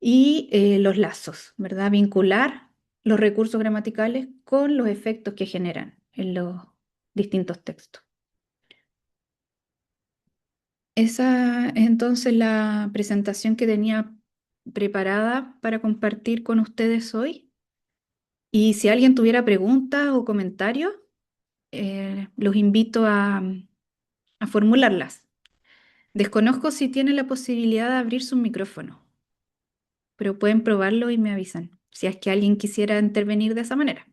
A: y los lazos, ¿verdad? Vincular los recursos gramaticales con los efectos que generan en los distintos textos. Esa es entonces la presentación que tenía preparada para compartir con ustedes hoy. Y si alguien tuviera preguntas o comentarios, los invito a formularlas. Desconozco si tienen la posibilidad de abrir su micrófono, pero pueden probarlo y me avisan si es que alguien quisiera intervenir de esa manera.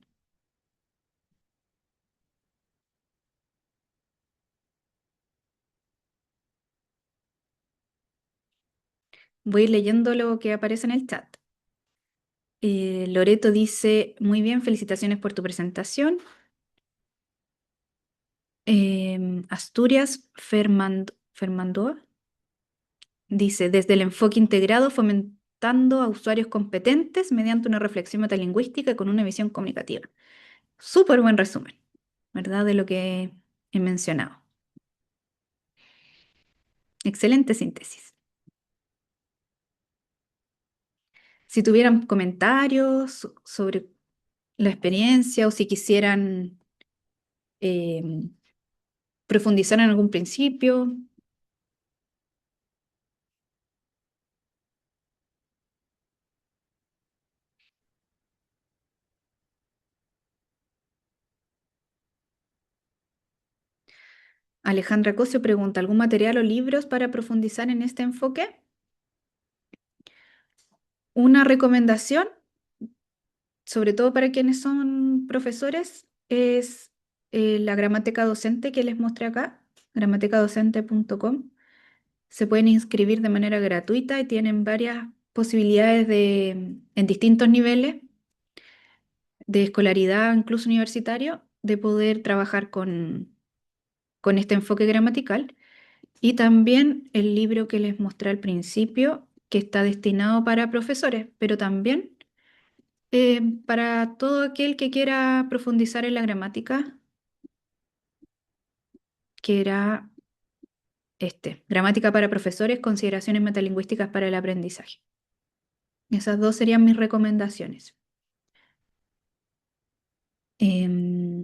A: Voy a ir leyendo lo que aparece en el chat. Loreto dice, muy bien, felicitaciones por tu presentación. Asturias Fermando dice, desde el enfoque integrado, fomentando a usuarios competentes mediante una reflexión metalingüística y con una visión comunicativa. Súper buen resumen, ¿verdad? De lo que he mencionado. Excelente síntesis. Si tuvieran comentarios sobre la experiencia o si quisieran em, profundizar en algún principio. Alejandra Cosio pregunta, ¿algún material o libros para profundizar en este enfoque? Una recomendación, sobre todo para quienes son profesores, es la gramática docente que les mostré acá, gramaticadocente.com. Se pueden inscribir de manera gratuita y tienen varias posibilidades en distintos niveles de escolaridad, incluso universitario, de poder trabajar con este enfoque gramatical. Y también el libro que les mostré al principio, que está destinado para profesores, pero también para todo aquel que quiera profundizar en la gramática, que era Gramática para profesores, consideraciones metalingüísticas para el aprendizaje. Esas dos serían mis recomendaciones.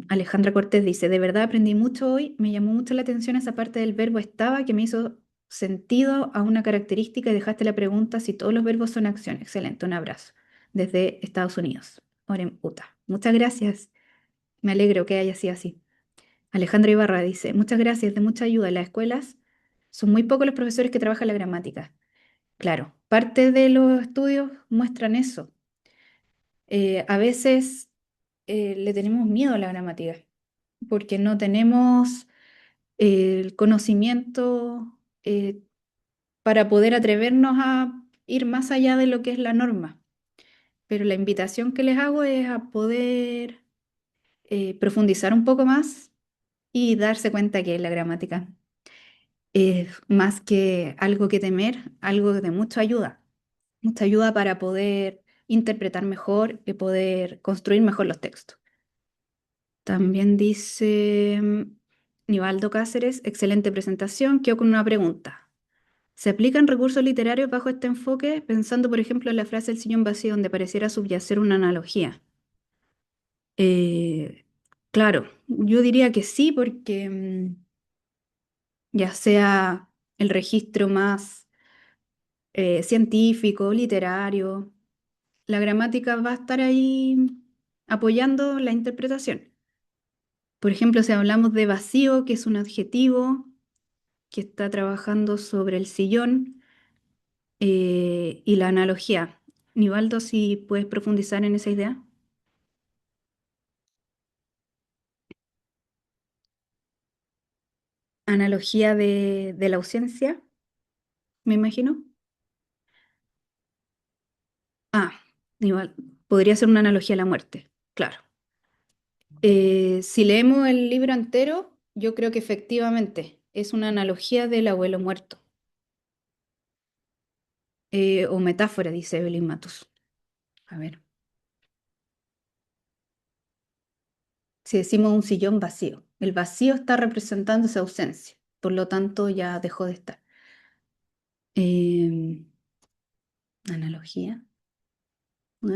A: Alejandra Cortés dice, de verdad aprendí mucho hoy, me llamó mucho la atención esa parte del verbo estaba que me hizo sentido a una característica y dejaste la pregunta si todos los verbos son acción. Excelente, un abrazo. Desde Estados Unidos, Orem, Utah. Muchas gracias, me alegro que haya sido así. Alejandra Ibarra dice, muchas gracias, de mucha ayuda. En las escuelas son muy pocos los profesores que trabajan la gramática. Claro, parte de los estudios muestran eso. A veces le tenemos miedo a la gramática porque no tenemos el conocimiento para poder atrevernos a ir más allá de lo que es la norma. Pero la invitación que les hago es a poder profundizar un poco más y darse cuenta que la gramática es más que algo que temer, algo de mucha ayuda para poder interpretar mejor y poder construir mejor los textos. También dice Nivaldo Cáceres, excelente presentación, quedo con una pregunta. ¿Se aplican recursos literarios bajo este enfoque, pensando, por ejemplo, en la frase El sillón vacío, donde pareciera subyacer una analogía? Eh, claro, yo diría que sí, porque ya sea el registro más científico, literario, la gramática va a estar ahí apoyando la interpretación. Por ejemplo, si hablamos de vacío, que es un adjetivo que está trabajando sobre el sillón, y la analogía. Nivaldo, si puedes profundizar en esa idea. Analogía de la ausencia, me imagino. Ah, igual, podría ser una analogía a la muerte, claro. Si leemos el libro entero, yo creo que efectivamente es una analogía del abuelo muerto, o metáfora, dice Evelyn Matus. A ver, si decimos un sillón vacío, el vacío está representando esa ausencia, por lo tanto ya dejó de estar. Em, Analogía. No,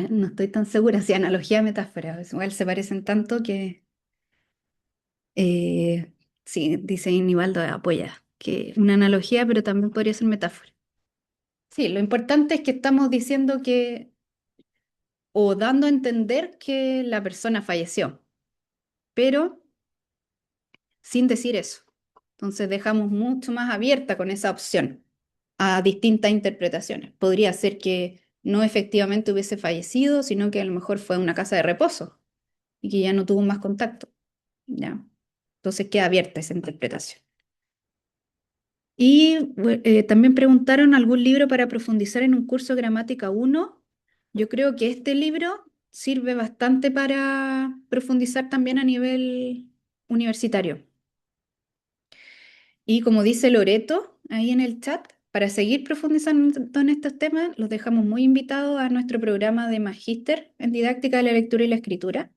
A: no estoy tan segura si analogía o metáfora, igual se parecen tanto que sí, dice Nivaldo apoya que una analogía, pero también podría ser metáfora. Sí, lo importante es que estamos diciendo que, o dando a entender que la persona falleció, pero sin decir eso. Entonces dejamos mucho más abierta con esa opción a distintas interpretaciones. Podría ser que no efectivamente hubiese fallecido, sino que a lo mejor fue a una casa de reposo y que ya no tuvo más contacto. ¿Ya? Entonces queda abierta esa interpretación. Y también preguntaron algún libro para profundizar en un curso de gramática 1. Yo creo que este libro sirve bastante para profundizar también a nivel universitario. Y como dice Loreto ahí en el chat, para seguir profundizando en estos temas, los dejamos muy invitados a nuestro programa de magíster en didáctica de la lectura y la escritura.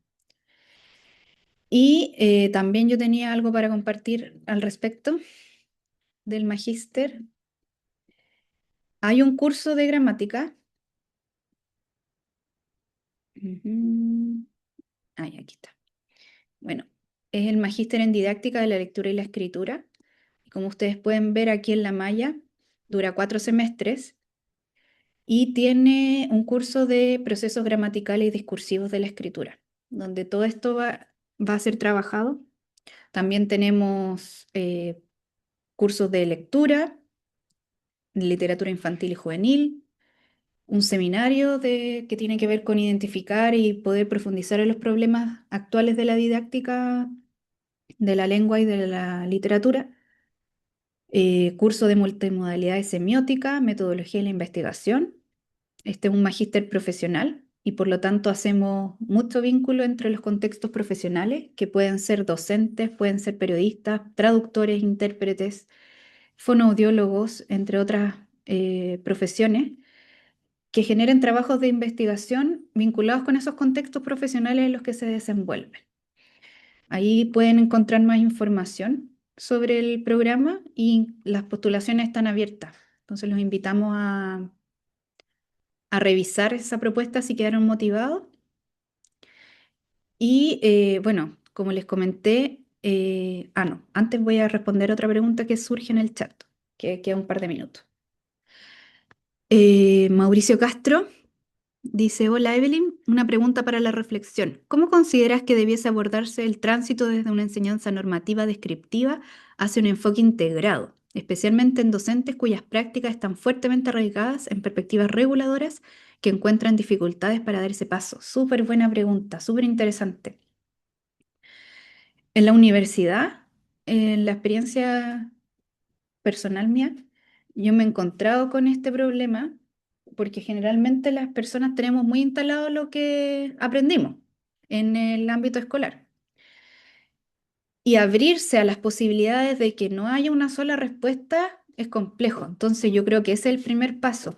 A: Y también yo tenía algo para compartir al respecto del magíster. Hay un curso de gramática. Ujú. Ay, aquí está. Bueno, es el magíster en didáctica de la lectura y la escritura. Y como ustedes pueden ver aquí en la malla, dura 4 semestres y tiene un curso de procesos gramaticales y discursivos de la escritura, donde todo esto va a ser trabajado. También tenemos cursos de lectura, de literatura infantil y juvenil, un seminario que tiene que ver con identificar y poder profundizar en los problemas actuales de la didáctica de la lengua y de la literatura, curso de multimodalidad y semiótica, metodología y la investigación. Este es un magíster profesional y por lo tanto hacemos mucho vínculo entre los contextos profesionales, que pueden ser docentes, pueden ser periodistas, traductores, intérpretes, fonoaudiólogos, entre otras profesiones que generen trabajos de investigación vinculados con esos contextos profesionales en los que se desenvuelven. Ahí pueden encontrar más información sobre el programa y las postulaciones están abiertas. Entonces los invitamos a revisar esa propuesta si quedaron motivados. Y bueno, como les comenté, no, antes voy a responder otra pregunta que surge en el chat, que queda un par de minutos. Mauricio Castro dice, hola Evelyn, una pregunta para la reflexión. ¿Cómo consideras que debiese abordarse el tránsito desde una enseñanza normativa descriptiva hacia un enfoque integrado, especialmente en docentes cuyas prácticas están fuertemente arraigadas en perspectivas reguladoras que encuentran dificultades para dar ese paso? Súper buena pregunta, súper interesante. En la universidad, en la experiencia personal mía, yo me he encontrado con este problema porque generalmente las personas tenemos muy instalado lo que aprendimos en el ámbito escolar. Y abrirse a las posibilidades de que no haya una sola respuesta es complejo. Entonces yo creo que ese es el primer paso.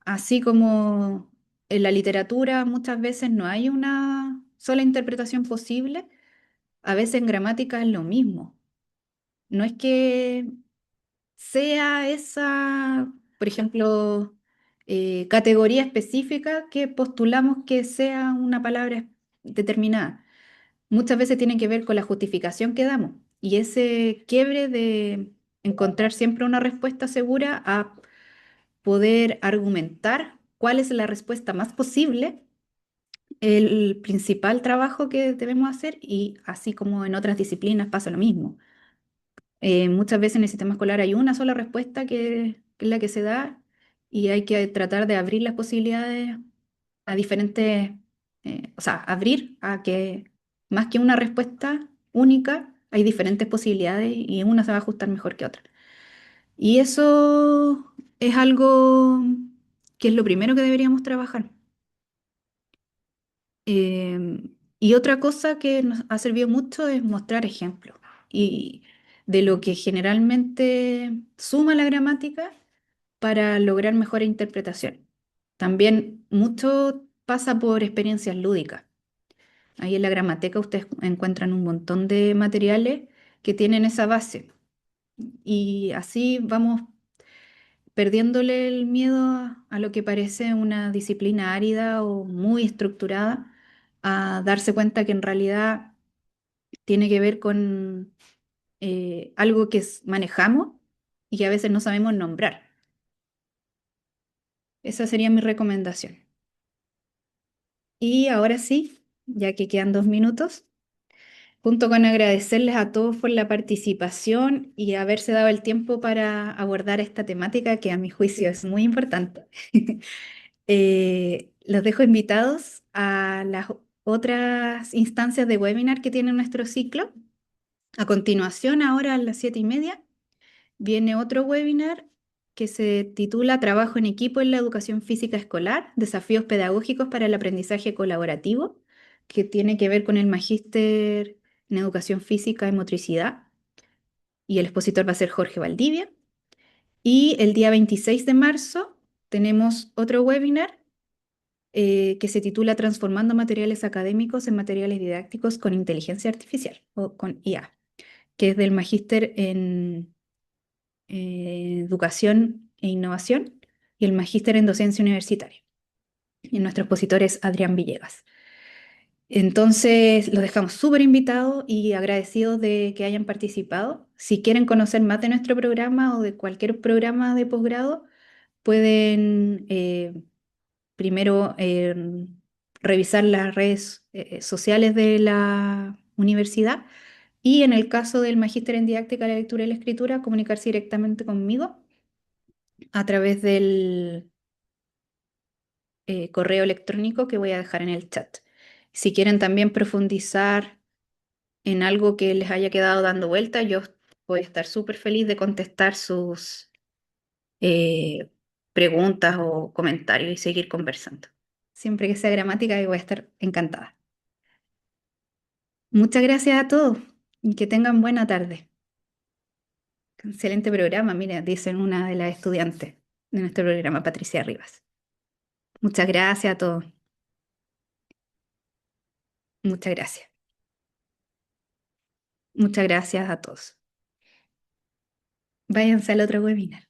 A: Así como en la literatura muchas veces no hay una sola interpretación posible, a veces en gramática es lo mismo. No es que sea esa, por ejemplo, categoría específica que postulamos que sea una palabra determinada. Muchas veces tiene que ver con la justificación que damos y ese quiebre de encontrar siempre una respuesta segura a poder argumentar cuál es la respuesta más posible, el principal trabajo que debemos hacer y así como en otras disciplinas pasa lo mismo. Muchas veces en el sistema escolar hay una sola respuesta que es la que se da y hay que tratar de abrir las posibilidades a diferentes, o sea, abrir a que más que una respuesta única, hay diferentes posibilidades y una se va a ajustar mejor que otra. Y eso es algo que es lo primero que deberíamos trabajar. Y otra cosa que nos ha servido mucho es mostrar ejemplos. Y de lo que generalmente suma la gramática para lograr mejor interpretación. También mucho pasa por experiencias lúdicas. Ahí en la gramateca ustedes encuentran un montón de materiales que tienen esa base. Y así vamos perdiéndole el miedo a lo que parece una disciplina árida o muy estructurada, a darse cuenta que en realidad tiene que ver con algo que manejamos y que a veces no sabemos nombrar. Esa sería mi recomendación. Y ahora sí, ya que quedan 2 minutos, junto con agradecerles a todos por la participación y haberse dado el tiempo para abordar esta temática que a mi juicio es muy importante. Los dejo invitados a las otras instancias de webinar que tiene nuestro ciclo. A continuación, ahora a las 7:30, viene otro webinar que se titula Trabajo en equipo en la educación física escolar, desafíos pedagógicos para el aprendizaje colaborativo, que tiene que ver con el magíster en educación física y motricidad. Y el expositor va a ser Jorge Valdivia. Y el día 26 de marzo tenemos otro webinar que se titula Transformando materiales académicos en materiales didácticos con inteligencia artificial o con IA, que es del magíster en Educación e Innovación y el magíster en Docencia Universitaria. Y nuestro expositor es Adrián Villegas. Entonces, los dejamos súper invitados y agradecidos de que hayan participado. Si quieren conocer más de nuestro programa o de cualquier programa de posgrado, pueden primero revisar las redes sociales de la universidad y en el caso del magíster en didáctica, la lectura y la escritura, comunicarse directamente conmigo a través del correo electrónico que voy a dejar en el chat. Si quieren también profundizar en algo que les haya quedado dando vuelta, yo voy a estar súper feliz de contestar sus eh, preguntas o comentarios y seguir conversando. Siempre que sea gramática, yo voy a estar encantada. Muchas gracias a todos y que tengan buena tarde. Excelente programa, mira, dicen una de las estudiantes de nuestro programa, Patricia Rivas. Muchas gracias a todos. Muchas gracias. Muchas gracias a todos. Váyanse al otro webinar.